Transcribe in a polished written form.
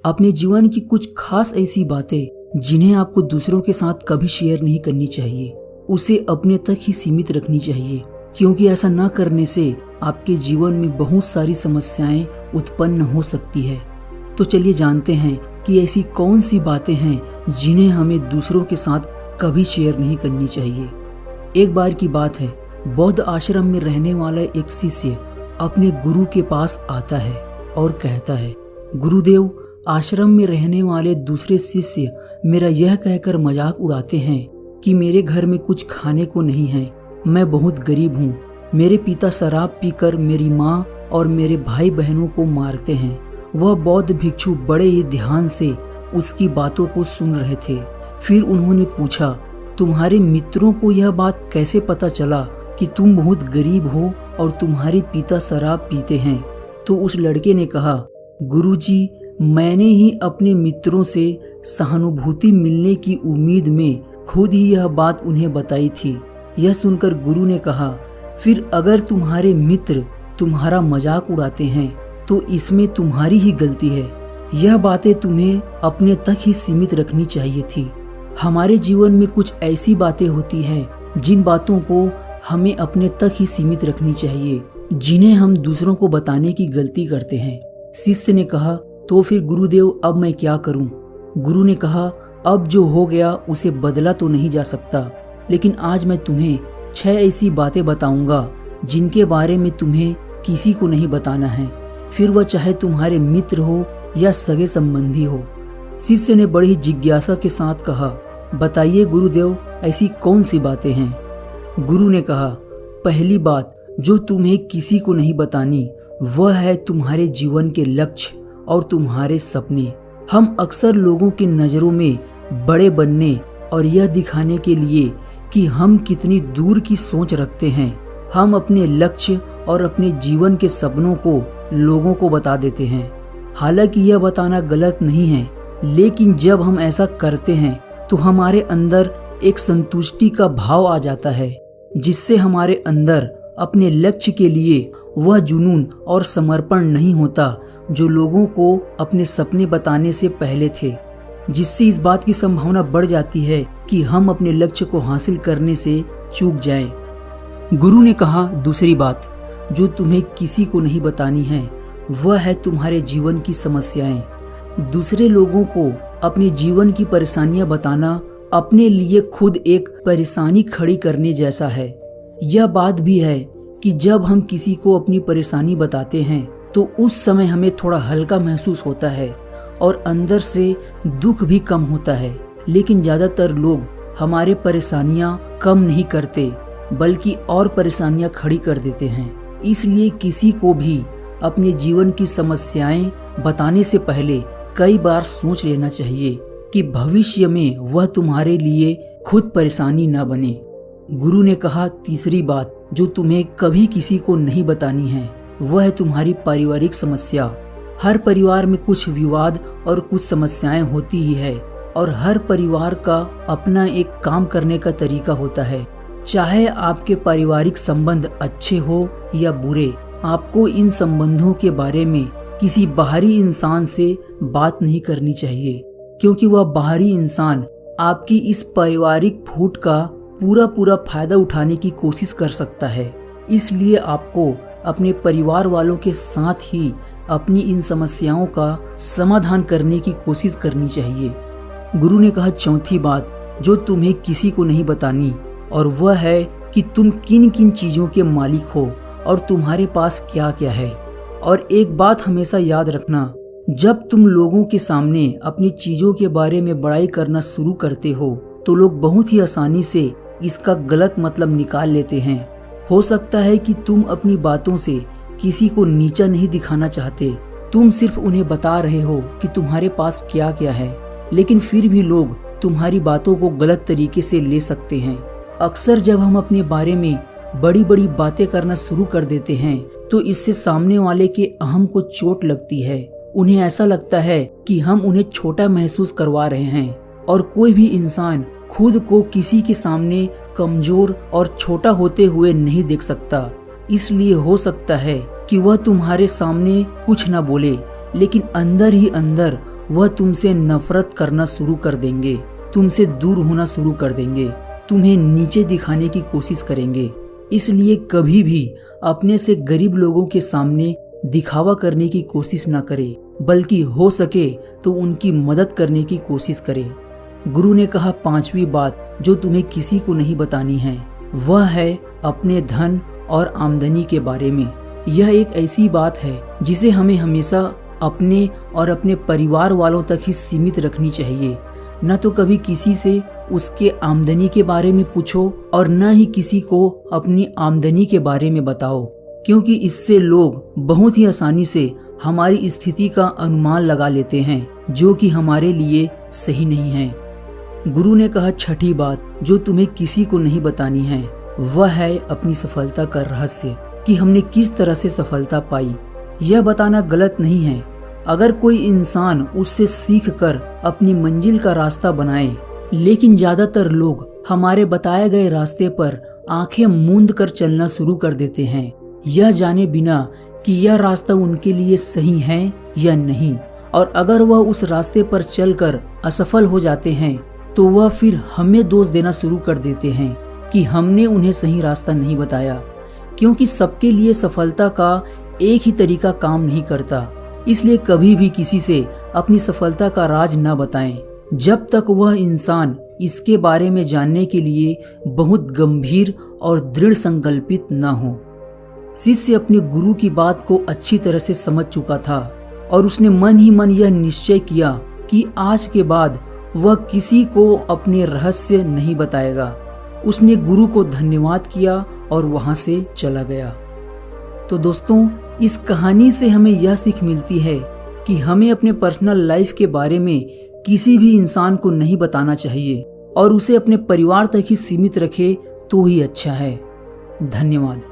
अपने जीवन की कुछ खास ऐसी बातें जिन्हें आपको दूसरों के साथ कभी शेयर नहीं करनी चाहिए, उसे अपने तक ही सीमित रखनी चाहिए, क्योंकि ऐसा न करने से आपके जीवन में बहुत सारी समस्याएं उत्पन्न हो सकती है। तो चलिए जानते हैं कि ऐसी कौन सी बातें हैं जिन्हें हमें दूसरों के साथ कभी शेयर नहीं करनी चाहिए। एक बार की बात है, बौद्ध आश्रम में रहने वाला एक शिष्य अपने गुरु के पास आता है और कहता है, गुरुदेव, आश्रम में रहने वाले दूसरे शिष्य मेरा यह कहकर मजाक उड़ाते हैं कि मेरे घर में कुछ खाने को नहीं है, मैं बहुत गरीब हूँ। मेरे पिता शराब पीकर मेरी माँ और मेरे भाई बहनों को मारते हैं। वह बौद्ध भिक्षु बड़े ही ध्यान से उसकी बातों को सुन रहे थे। फिर उन्होंने पूछा, तुम्हारे मित्रों को यह बात कैसे पता चला कि तुम बहुत गरीब हो और तुम्हारे पिता शराब पीते हैं? तो उस लड़के ने कहा, गुरुजी, मैंने ही अपने मित्रों से सहानुभूति मिलने की उम्मीद में खुद ही यह बात उन्हें बताई थी। यह सुनकर गुरु ने कहा, फिर अगर तुम्हारे मित्र तुम्हारा मजाक उड़ाते हैं तो इसमें तुम्हारी ही गलती है। यह बातें तुम्हें अपने तक ही सीमित रखनी चाहिए थी। हमारे जीवन में कुछ ऐसी बातें होती हैं जिन बातों को हमें अपने तक ही सीमित रखनी चाहिए, जिन्हें हम दूसरों को बताने की गलती करते हैं। शिष्य ने कहा, तो फिर गुरुदेव, अब मैं क्या करूं? गुरु ने कहा, अब जो हो गया उसे बदला तो नहीं जा सकता, लेकिन आज मैं तुम्हें 6 ऐसी बातें बताऊंगा जिनके बारे में तुम्हें किसी को नहीं बताना है, फिर वह चाहे तुम्हारे मित्र हो या सगे संबंधी हो। शिष्य ने बड़ी जिज्ञासा के साथ कहा, बताइए गुरुदेव, ऐसी कौन सी बातें हैं? गुरु ने कहा, पहली बात जो तुम्हें किसी को नहीं बतानी वह है तुम्हारे जीवन के लक्ष्य और तुम्हारे सपने। हम अक्सर लोगों की नज़रों में बड़े बनने और यह दिखाने के लिए कि हम कितनी दूर की सोच रखते हैं, हम अपने लक्ष्य और अपने जीवन के सपनों को लोगों को बता देते हैं। हालांकि यह बताना गलत नहीं है, लेकिन जब हम ऐसा करते हैं तो हमारे अंदर एक संतुष्टि का भाव आ जाता है, जिससे हमारे अंदर अपने लक्ष्य के लिए वह जुनून और समर्पण नहीं होता जो लोगों को अपने सपने बताने से पहले थे, जिससे इस बात की संभावना बढ़ जाती है कि हम अपने लक्ष्य को हासिल करने से चूक जाएं। गुरु ने कहा, दूसरी बात जो तुम्हें किसी को नहीं बतानी है वह है तुम्हारे जीवन की समस्याएं। दूसरे लोगों को अपने जीवन की परेशानियां बताना अपने लिए खुद एक परेशानी खड़ी करने जैसा है। यह बात भी है कि जब हम किसी को अपनी परेशानी बताते हैं तो उस समय हमें थोड़ा हल्का महसूस होता है और अंदर से दुख भी कम होता है, लेकिन ज्यादातर लोग हमारे परेशानियां कम नहीं करते बल्कि और परेशानियां खड़ी कर देते हैं। इसलिए किसी को भी अपने जीवन की समस्याएं बताने से पहले कई बार सोच लेना चाहिए कि भविष्य में वह तुम्हारे लिए खुद परेशानी न बने। गुरु ने कहा, तीसरी बात जो तुम्हें कभी किसी को नहीं बतानी है वह है तुम्हारी पारिवारिक समस्या। हर परिवार में कुछ विवाद और कुछ समस्याएं होती ही है और हर परिवार का अपना एक काम करने का तरीका होता है। चाहे आपके पारिवारिक संबंध अच्छे हो या बुरे, आपको इन संबंधों के बारे में किसी बाहरी इंसान से बात नहीं करनी चाहिए, क्योंकि वह बाहरी इंसान आपकी इस पारिवारिक फूट का पूरा फायदा उठाने की कोशिश कर सकता है। इसलिए आपको अपने परिवार वालों के साथ ही अपनी इन समस्याओं का समाधान करने की कोशिश करनी चाहिए। गुरु ने कहा, चौथी बात जो तुम्हें किसी को नहीं बतानी और वह है कि तुम किन किन चीजों के मालिक हो और तुम्हारे पास क्या क्या है। और एक बात हमेशा याद रखना, जब तुम लोगों के सामने अपनी चीजों के बारे में बड़ाई करना शुरू करते हो तो लोग बहुत ही आसानी से इसका गलत मतलब निकाल लेते हैं। हो सकता है कि तुम अपनी बातों से किसी को नीचा नहीं दिखाना चाहते, तुम सिर्फ उन्हें बता रहे हो कि तुम्हारे पास क्या क्या है, लेकिन फिर भी लोग तुम्हारी बातों को गलत तरीके से ले सकते हैं। अक्सर जब हम अपने बारे में बड़ी बड़ी बातें करना शुरू कर देते हैं तो इससे सामने वाले के अहम को चोट लगती है। उन्हें ऐसा लगता है कि हम उन्हें छोटा महसूस करवा रहे हैं, और कोई भी इंसान खुद को किसी के सामने कमजोर और छोटा होते हुए नहीं देख सकता। इसलिए हो सकता है कि वह तुम्हारे सामने कुछ न बोले, लेकिन अंदर ही अंदर वह तुमसे नफरत करना शुरू कर देंगे, तुमसे दूर होना शुरू कर देंगे, तुम्हें नीचे दिखाने की कोशिश करेंगे। इसलिए कभी भी अपने से गरीब लोगों के सामने दिखावा करने की कोशिश ना करें, बल्कि हो सके तो उनकी मदद करने की कोशिश करें। गुरु ने कहा 5वीं बात जो तुम्हें किसी को नहीं बतानी है, वह है अपने धन और आमदनी के बारे में। यह एक ऐसी बात है जिसे हमें हमेशा अपने और अपने परिवार वालों तक ही सीमित रखनी चाहिए। न तो कभी किसी से उसके आमदनी के बारे में पूछो और न ही किसी को अपनी आमदनी के बारे में बताओ, क्योंकि इससे लोग बहुत ही आसानी से हमारी स्थिति का अनुमान लगा लेते हैं, जो कि हमारे लिए सही नहीं है। गुरु ने कहा 6ठी बात जो तुम्हें किसी को नहीं बतानी है, वह है अपनी सफलता का रहस्य, कि हमने किस तरह से सफलता पाई। यह बताना गलत नहीं है अगर कोई इंसान उससे सीख कर अपनी मंजिल का रास्ता बनाए, लेकिन ज्यादातर लोग हमारे बताए गए रास्ते पर आंखें मूंद कर चलना शुरू कर देते हैं, यह जाने बिना कि यह रास्ता उनके लिए सही है या नहीं। और अगर वह उस रास्ते पर चलकर असफल हो जाते हैं तो वह फिर हमें दोष देना शुरू कर देते हैं कि हमने उन्हें सही रास्ता नहीं बताया, क्योंकि सबके लिए सफलता का एक ही तरीका काम नहीं करता। इसलिए कभी भी किसी से अपनी सफलता का राज न बताएं, जब तक वह इंसान इसके बारे में जानने के लिए बहुत गंभीर और दृढ़ संकल्पित न हो। शिष्य अपने गुरु की बात को अच्छी तरह से समझ चुका था और उसने मन ही मन यह निश्चय किया कि आज के बाद वह किसी को अपने रहस्य नहीं बताएगा। उसने गुरु को धन्यवाद किया और वहां से चला गया। तो दोस्तों, इस कहानी से हमें यह सीख मिलती है कि हमें अपने पर्सनल लाइफ के बारे में किसी भी इंसान को नहीं बताना चाहिए और उसे अपने परिवार तक ही सीमित रखे तो ही अच्छा है। धन्यवाद।